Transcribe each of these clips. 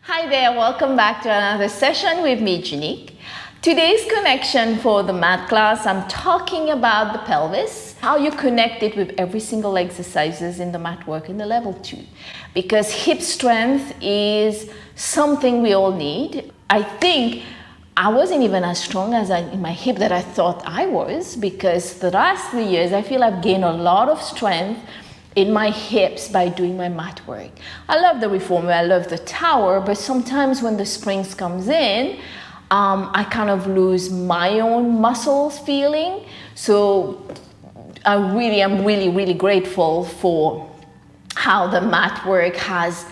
Hi there, welcome back to another session with me, Janique. Today's connection for the math class, I'm talking about the pelvis, how you connect it with every single exercises in the math work in the level 2. Because hip strength is something we all need. I think I wasn't even as strong as in my hip that I thought I was, because the last 3 years I feel I've gained a lot of strength in my hips by doing my mat work. I love the reformer, I love the tower, but sometimes when the springs comes in, I kind of lose my own muscles feeling. So I'm really grateful for how the mat work has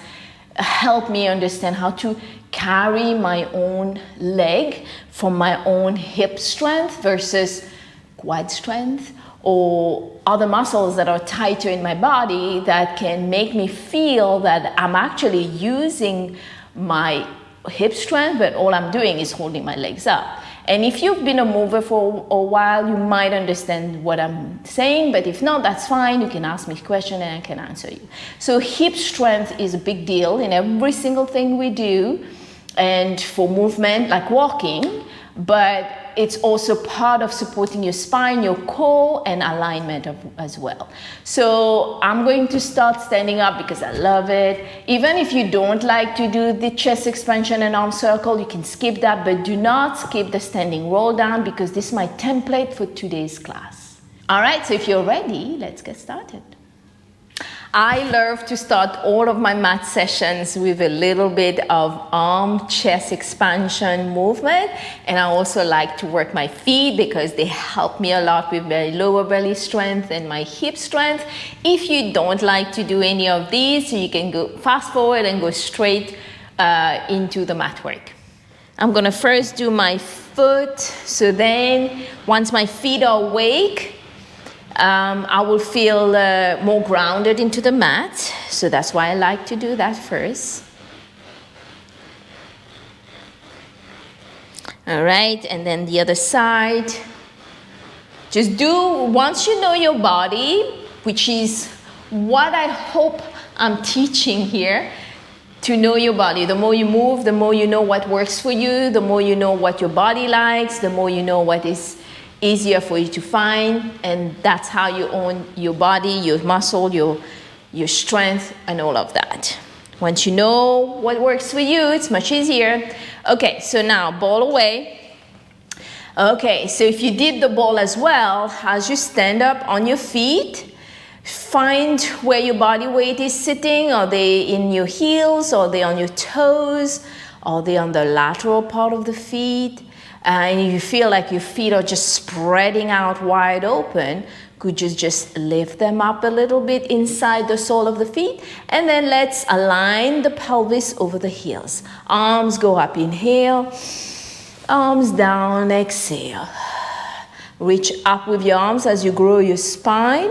helped me understand how to carry my own leg from my own hip strength versus quad strength, or other muscles that are tighter in my body that can make me feel that I'm actually using my hip strength, but all I'm doing is holding my legs up. And if you've been a mover for a while, you might understand what I'm saying, but if not, that's fine. You can ask me a question and I can answer you. So hip strength is a big deal in every single thing we do, and for movement like walking, but it's also part of supporting your spine, your core, and alignment as well. So I'm going to start standing up because I love it. Even if you don't like to do the chest expansion and arm circle, you can skip that, but do not skip the standing roll down because this is my template for today's class. All right, so if you're ready, let's get started. I love to start all of my mat sessions with a little bit of arm chest expansion movement, and I also like to work my feet because they help me a lot with my lower belly strength and my hip strength. If you don't like to do any of these, you can go fast forward and go straight into the mat work. I'm gonna first do my foot, so then once my feet are awake, I will feel more grounded into the mat, so that's why I like to do that first. All right, and then the other side. Just do, once you know your body, which is what I hope I'm teaching here, to know your body. The more you move, the more you know what works for you, the more you know what your body likes, the more you know what is easier for you to find, and that's how you own your body, your muscle, your strength, and all of that. Once you know what works for you, it's much easier. Okay, so now ball away. Okay, so if you did the ball as well, as you stand up on your feet, find where your body weight is sitting. Are they in your heels? Are they on your toes? Are they on the lateral part of the feet? And you feel like your feet are just spreading out wide open, could you just lift them up a little bit inside the sole of the feet? And then let's align the pelvis over the heels. Arms go up, inhale. Arms down, exhale. Reach up with your arms as you grow your spine.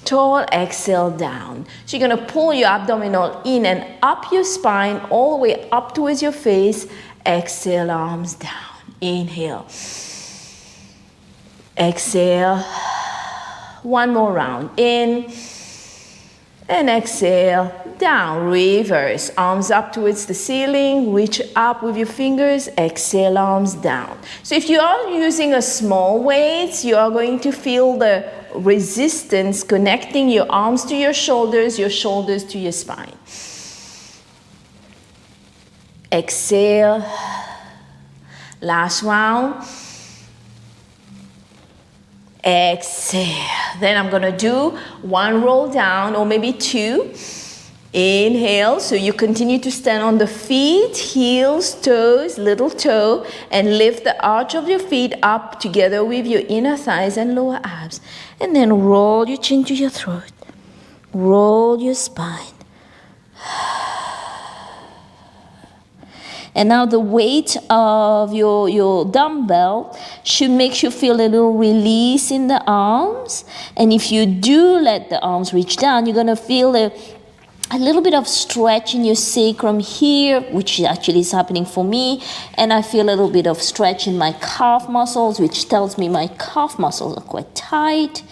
Tall, exhale, down. So you're gonna pull your abdominal in and up your spine, all the way up towards your face. Exhale, arms down. Inhale, exhale, one more round, in, and exhale, down, reverse, arms up towards the ceiling, reach up with your fingers, exhale, arms down. So if you are using a small weight, you are going to feel the resistance connecting your arms to your shoulders to your spine. Exhale. Last round. Exhale. Then I'm gonna do one roll down or maybe two. Inhale, so you continue to stand on the feet, heels, toes, little toe, and lift the arch of your feet up together with your inner thighs and lower abs. And then roll your chin to your throat. Roll your spine. And now the weight of your dumbbell should make you feel a little release in the arms. And if you do let the arms reach down, you're going to feel a little bit of stretch in your sacrum here, which actually is happening for me. And I feel a little bit of stretch in my calf muscles, which tells me my calf muscles are quite tight.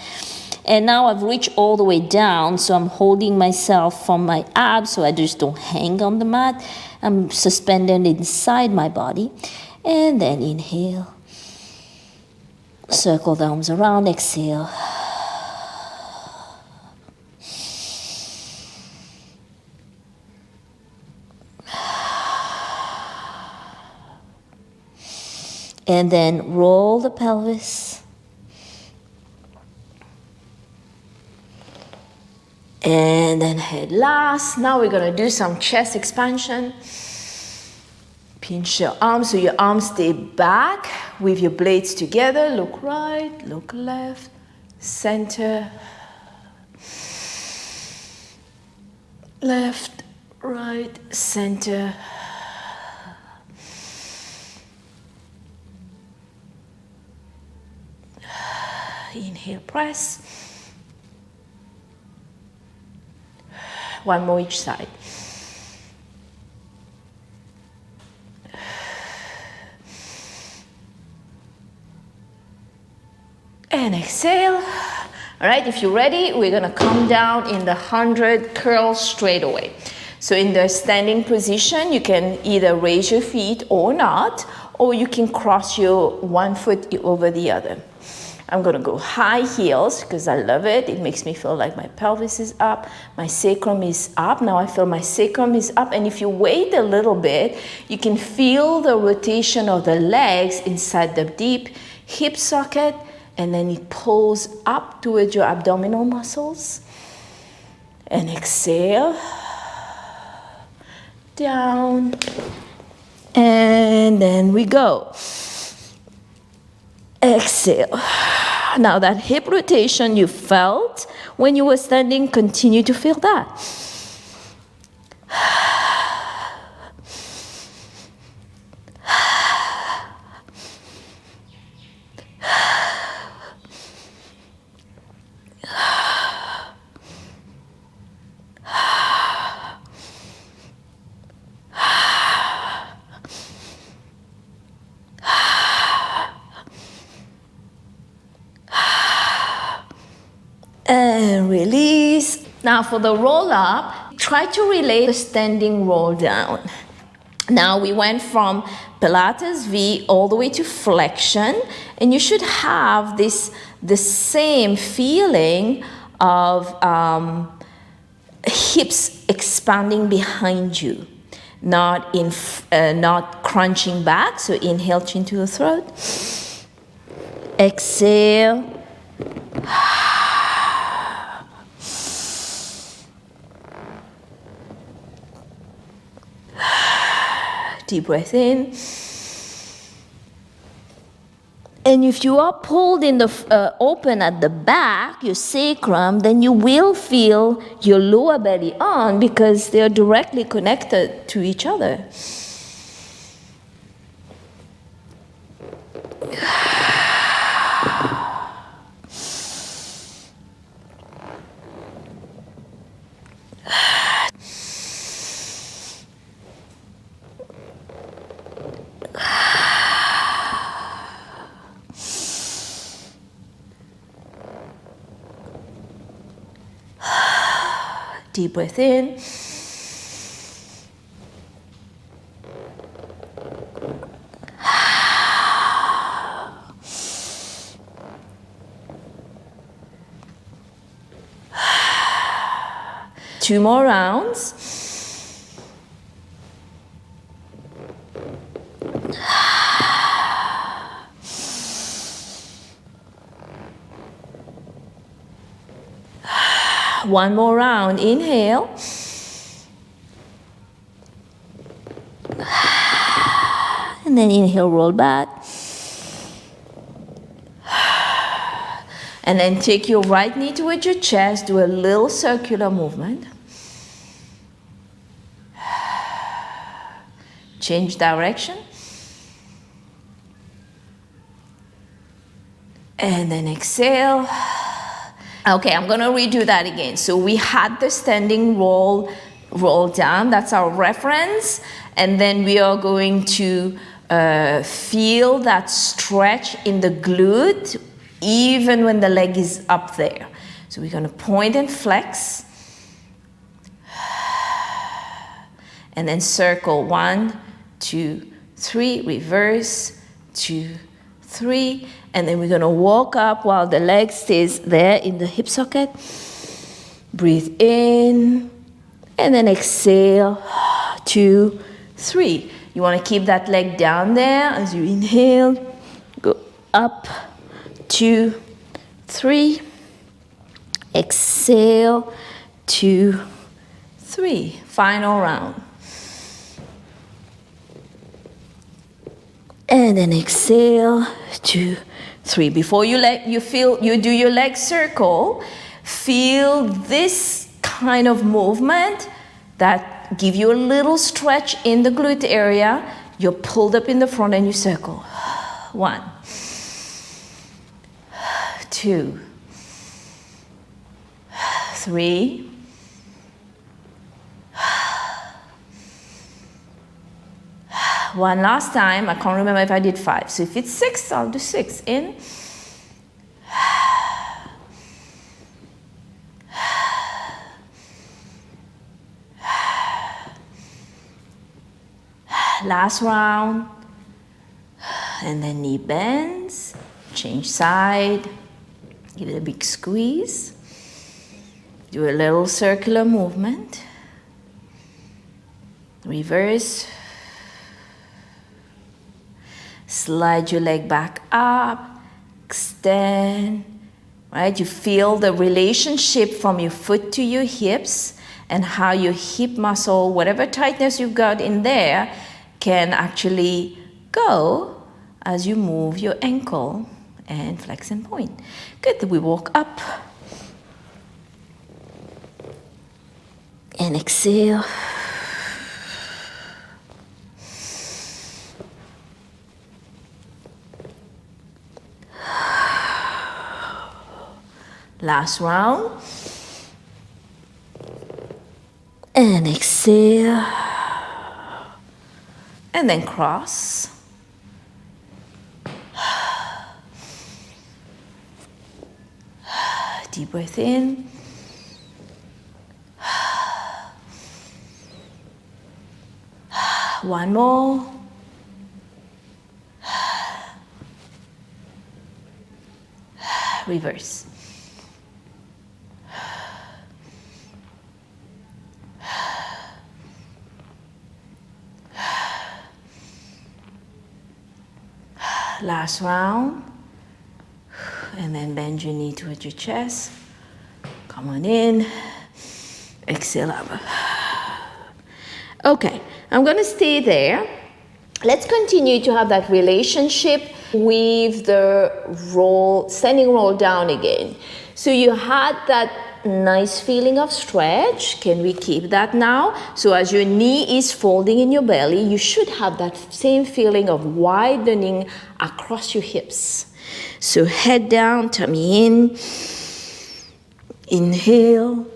And now I've reached all the way down, so I'm holding myself from my abs so I just don't hang on the mat. I'm suspended inside my body. And then inhale. Circle the arms around, exhale. And then roll the pelvis. And then head last. Now we're going to do some chest expansion. Pinch your arms so your arms stay back with your blades together. Look right, look left, center, left, right, center. Inhale, press. One more each side. And exhale. All right, if you're ready, we're gonna come down in the 100 curls straight away. So in the standing position, you can either raise your feet or not, or you can cross your one foot over the other. I'm gonna go high heels because I love it. It makes me feel like my pelvis is up, my sacrum is up. Now I feel my sacrum is up, and if you wait a little bit, you can feel the rotation of the legs inside the deep hip socket, and then it pulls up towards your abdominal muscles. And exhale, down, and then we go. Exhale. Now that hip rotation you felt when you were standing, continue to feel that. And release. Now for the roll up, try to relate the standing roll down. Now we went from Pilates V all the way to flexion, and you should have the same feeling of hips expanding behind you, not crunching back. So inhale, chin to the throat. Exhale. Deep breath in. And if you are pulled in the open at the back, your sacrum, then you will feel your lower belly on because they are directly connected to each other. Deep breath in. Two more rounds. One more round, inhale. And then inhale, roll back. And then take your right knee towards your chest, do a little circular movement. Change direction. And then exhale. Okay, I'm gonna redo that again. So we had the standing roll down, that's our reference. And then we are going to feel that stretch in the glute, even when the leg is up there. So we're going to point and flex. And then circle 1, 2, 3, reverse, 2, 3. And then we're going to walk up while the leg stays there in the hip socket. Breathe in. And then exhale, 2, 3. You want to keep that leg down there as you inhale. Go up, 2, 3. Exhale, 2, 3. Final round. And then exhale, 2, 3. Before you do your leg circle, feel this kind of movement that give you a little stretch in the glute area. You're pulled up in the front and you circle. 1, 2, 3. One last time. I can't remember if I did 5. So if it's 6, I'll do 6. In. Last round. And then knee bends. Change side. Give it a big squeeze. Do a little circular movement. Reverse. Slide your leg back up, extend, right? You feel the relationship from your foot to your hips and how your hip muscle, whatever tightness you've got in there, can actually go as you move your ankle and flex and point. Good, we walk up and exhale. Last round. And exhale. And then cross. Deep breath in. One more. Reverse. Last round. And then bend your knee towards your chest. Come on in. Exhale up. Okay, I'm going to stay there. Let's continue to have that relationship with the roll, standing roll down again. So you had that nice feeling of stretch. Can we keep that now? So as your knee is folding in your belly, you should have that same feeling of widening across your hips. So head down, tummy in. Inhale.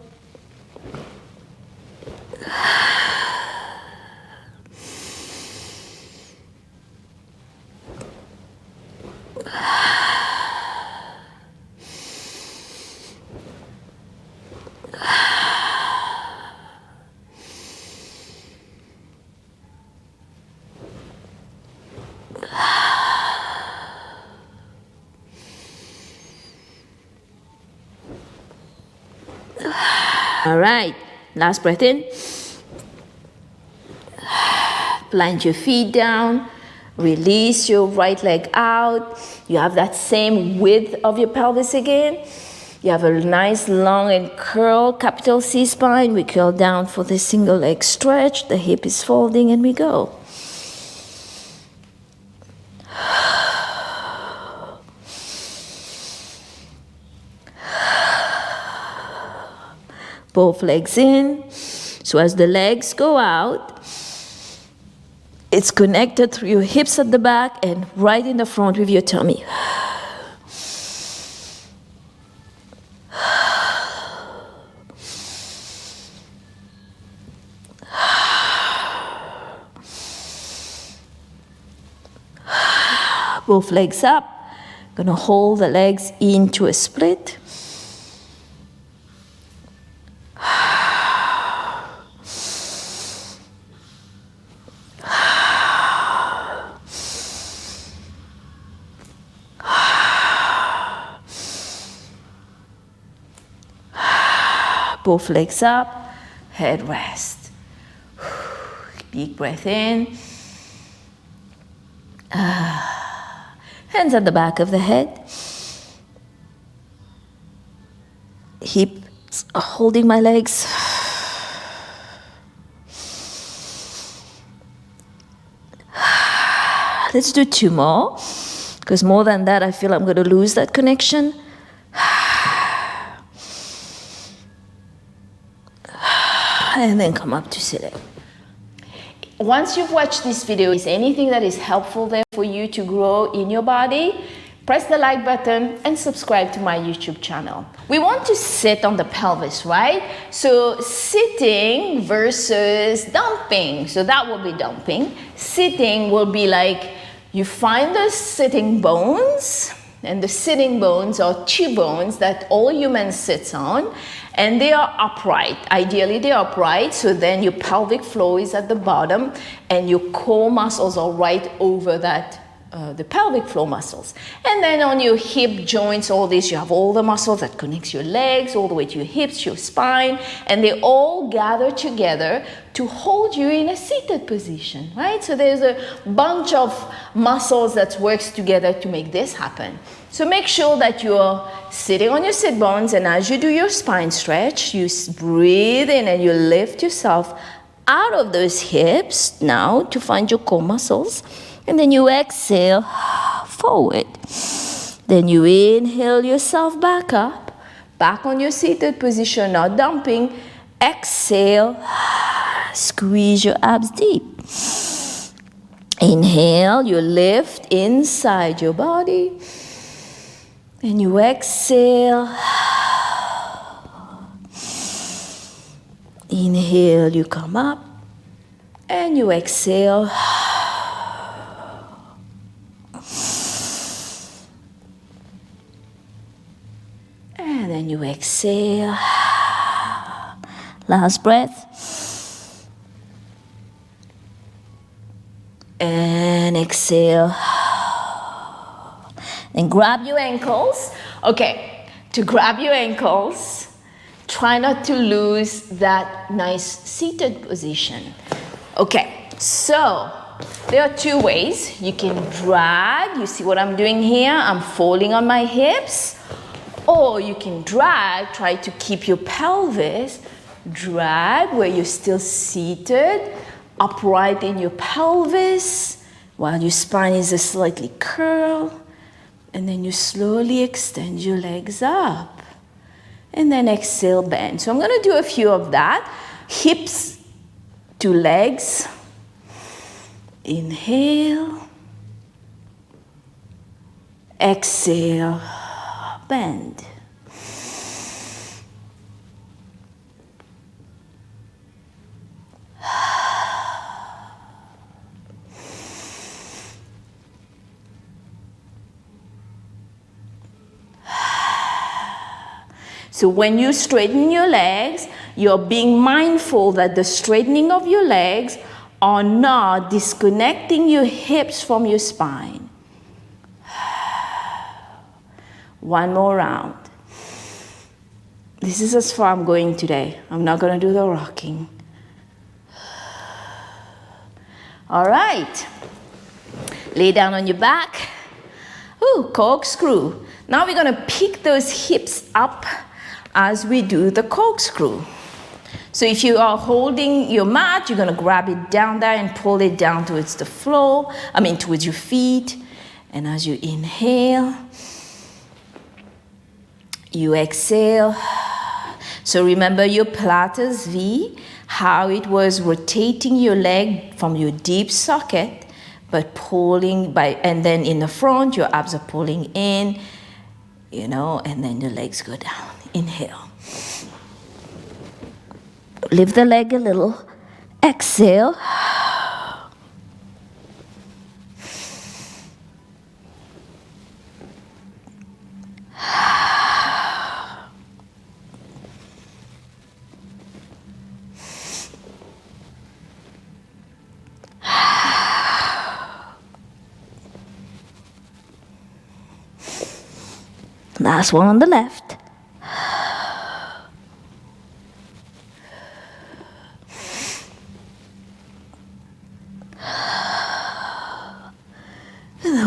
All right, last breath in. Plant your feet down. Release your right leg out. You have that same width of your pelvis again. You have a nice long and curl, capital C spine. We curl down for the single leg stretch. The hip is folding and we go. Both legs in. So as the legs go out, it's connected through your hips at the back and right in the front with your tummy. Both legs up. Gonna hold the legs into a split. both legs up, head rest. Big breath in. Hands at the back of the head. Hips holding my legs. Let's do 2 more, because more than that, I feel I'm going to lose that connection. And then come up to sit. Once you've watched this video, is anything that is helpful there for you to grow in your body? Press the like button and subscribe to my YouTube channel. We want to sit on the pelvis, right? So sitting versus dumping. So that will be dumping. Sitting will be like you find the sitting bones, and the sitting bones are 2 bones that all humans sit on, and they are upright. Ideally, they're upright, so then your pelvic floor is at the bottom, and your core muscles are right over that, the pelvic floor muscles. And then on your hip joints, all this, you have all the muscles that connects your legs all the way to your hips, your spine, and they all gather together to hold you in a seated position, right? So there's a bunch of muscles that works together to make this happen. So make sure that you're sitting on your sit bones, and as you do your spine stretch, you breathe in and you lift yourself out of those hips now to find your core muscles. And then you exhale forward. Then you inhale yourself back up, back on your seated position, not dumping. Exhale, squeeze your abs deep. Inhale, you lift inside your body. And you exhale. Inhale, you come up. And you exhale. And then you exhale. Last breath. And exhale. And grab your ankles. Okay, to grab your ankles, try not to lose that nice seated position. Okay, so there are 2 ways. You can drag. You see what I'm doing here? I'm folding on my hips. Or you can drag, try to keep your pelvis, drag where you're still seated, upright in your pelvis, while your spine is a slightly curled. And then you slowly extend your legs up. And then exhale, bend. So I'm going to do a few of that. Hips to legs. Inhale. Exhale. Bend. So when you straighten your legs, you're being mindful that the straightening of your legs are not disconnecting your hips from your spine. 1 more round. This is as far I'm going today. I'm not going to do the rocking. All right. Lay down on your back. Ooh, corkscrew. Now we're going to pick those hips up as we do the corkscrew. So if you are holding your mat, you're going to grab it down there and pull it down towards the floor, towards your feet. And as you inhale, you exhale. So remember your Pilates V, how it was rotating your leg from your deep socket, but pulling and then in the front, your abs are pulling in, and then your legs go down. Inhale. Lift the leg a little. Exhale. Last one on the left.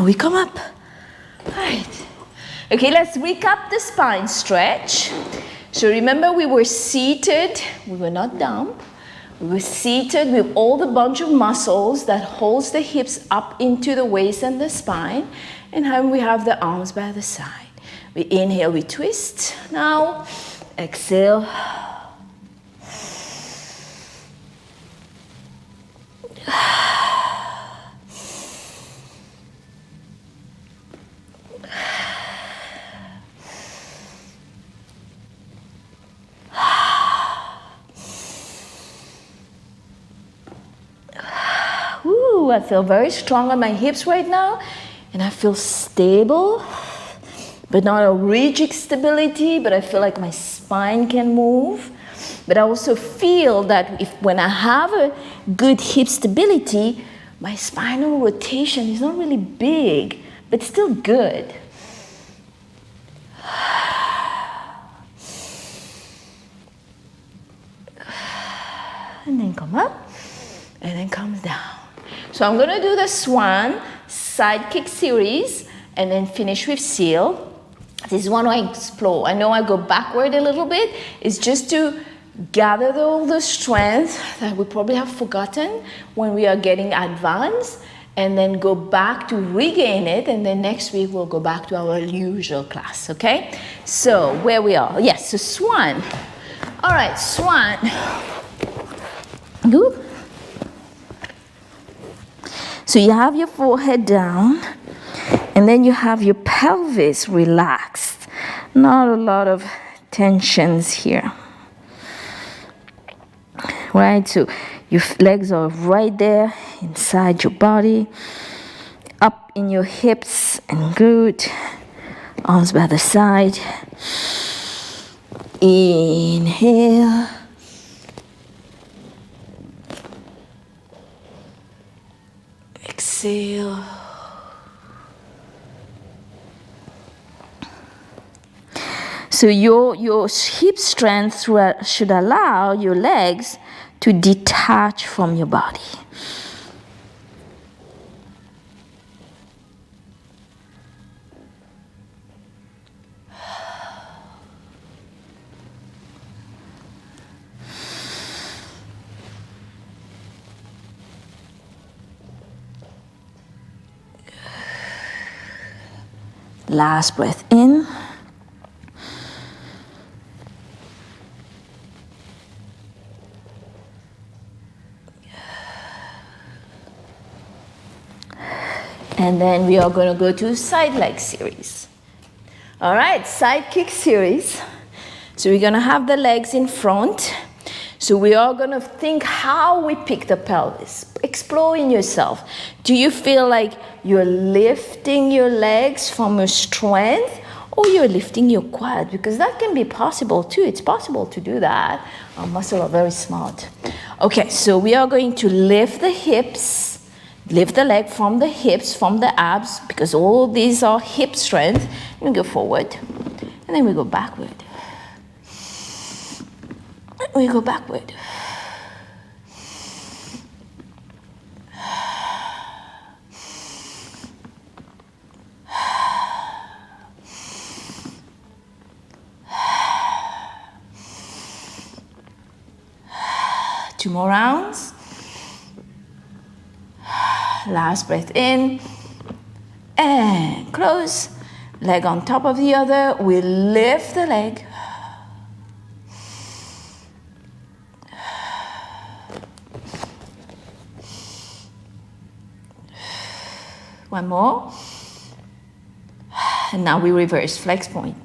now we come up. All right. Okay, let's recap the spine stretch. So remember we were seated, we were not down. We were seated with all the bunch of muscles that holds the hips up into the waist and the spine. And then we have the arms by the side. We inhale, we twist. Now, exhale. Ooh, I feel very strong on my hips right now, and I feel stable, but not a rigid stability, but I feel like my spine can move. But I also feel that when I have a good hip stability, my spinal rotation is not really big, but still good. And then come up, and then comes down. So I'm gonna do the swan side kick series, and then finish with seal. This is one I explore. I know I go backward a little bit. It's just to gather all the strength that we probably have forgotten when we are getting advanced, and then go back to regain it, and then next week we'll go back to our usual class, okay? So where we are, yes, so swan. All right, swan. Good. So you have your forehead down, and then you have your pelvis relaxed. Not a lot of tensions here. Right, so your legs are right there inside your body, up in your hips, and good. Arms by the side. Inhale. Exhale. So your hip strength should allow your legs to detach from your body. Last breath in. And then we are going to go to side leg series. All right, side kick series. So we're going to have the legs in front. So we are going to think how we pick the pelvis. Explore in yourself. Do you feel like you're lifting your legs from your strength, or you're lifting your quad? Because that can be possible too. It's possible to do that. Our muscles are very smart. Okay, so we are going to lift the hips. Lift the leg from the hips, from the abs, because all these are hip strength. And we go forward, and then we go backward. We go backward. Two more rounds. Last breath in, and close. Leg on top of the other. We lift the leg. One more. And now we reverse, flex point.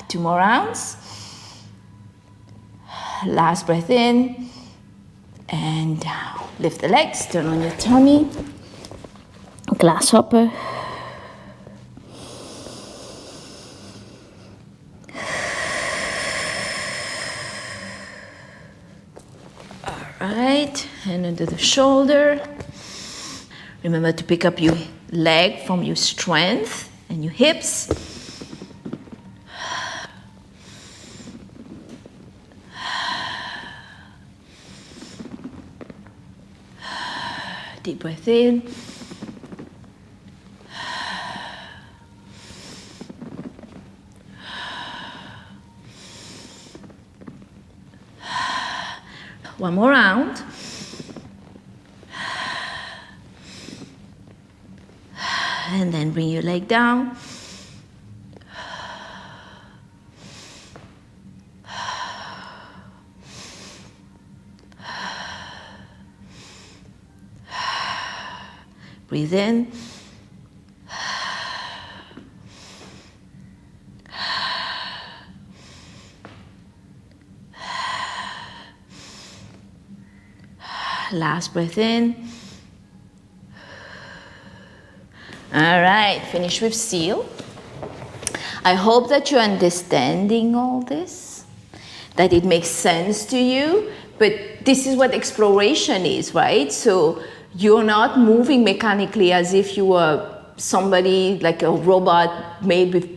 Two more rounds. Last breath in and down. Lift the legs, turn on your tummy. Grasshopper. All right, hand under the shoulder. Remember to pick up your leg from your strength and your hips. Deep breath in. One more round. And then bring your leg down. Breathe in. Last breath in. All right, finish with seal. I hope that you're understanding all this, that it makes sense to you, but this is what exploration is, right? So you're not moving mechanically as if you were somebody like a robot made with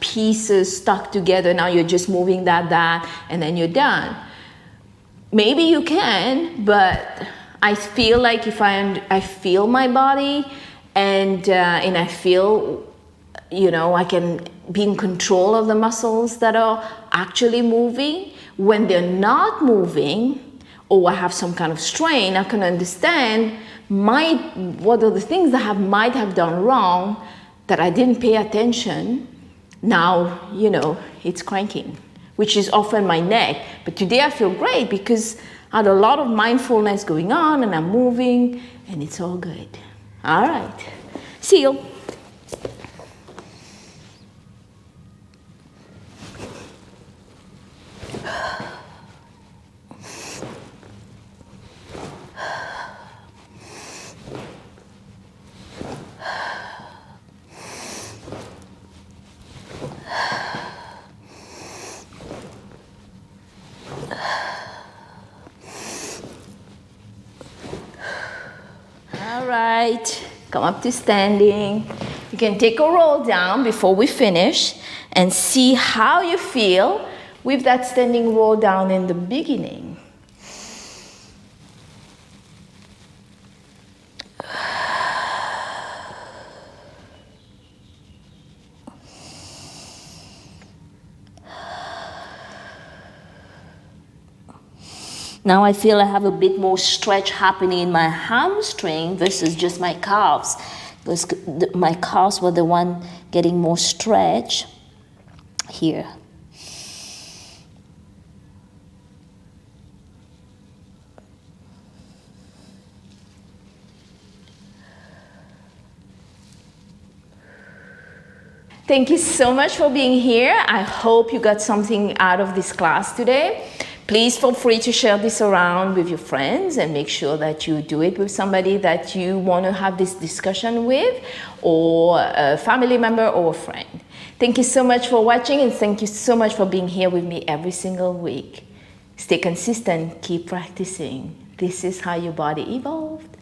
pieces stuck together. Now you're just moving that, and then you're done. Maybe you can, but I feel like if I feel my body and I feel, I can be in control of the muscles that are actually moving. When they're not moving, or I have some kind of strain, I can understand what are the things that I might have done wrong that I didn't pay attention. Now, it's cranking, which is often my neck. But today I feel great because I had a lot of mindfulness going on and I'm moving and it's all good. All right, seal. All right, come up to standing. You can take a roll down before we finish and see how you feel with that standing roll down in the beginning. Now I feel I have a bit more stretch happening in my hamstring versus just my calves. Because my calves were the one getting more stretch here. Thank you so much for being here. I hope you got something out of this class today. Please feel free to share this around with your friends and make sure that you do it with somebody that you want to have this discussion with, or a family member or a friend. Thank you so much for watching, and thank you so much for being here with me every single week. Stay consistent, keep practicing. This is how your body evolved.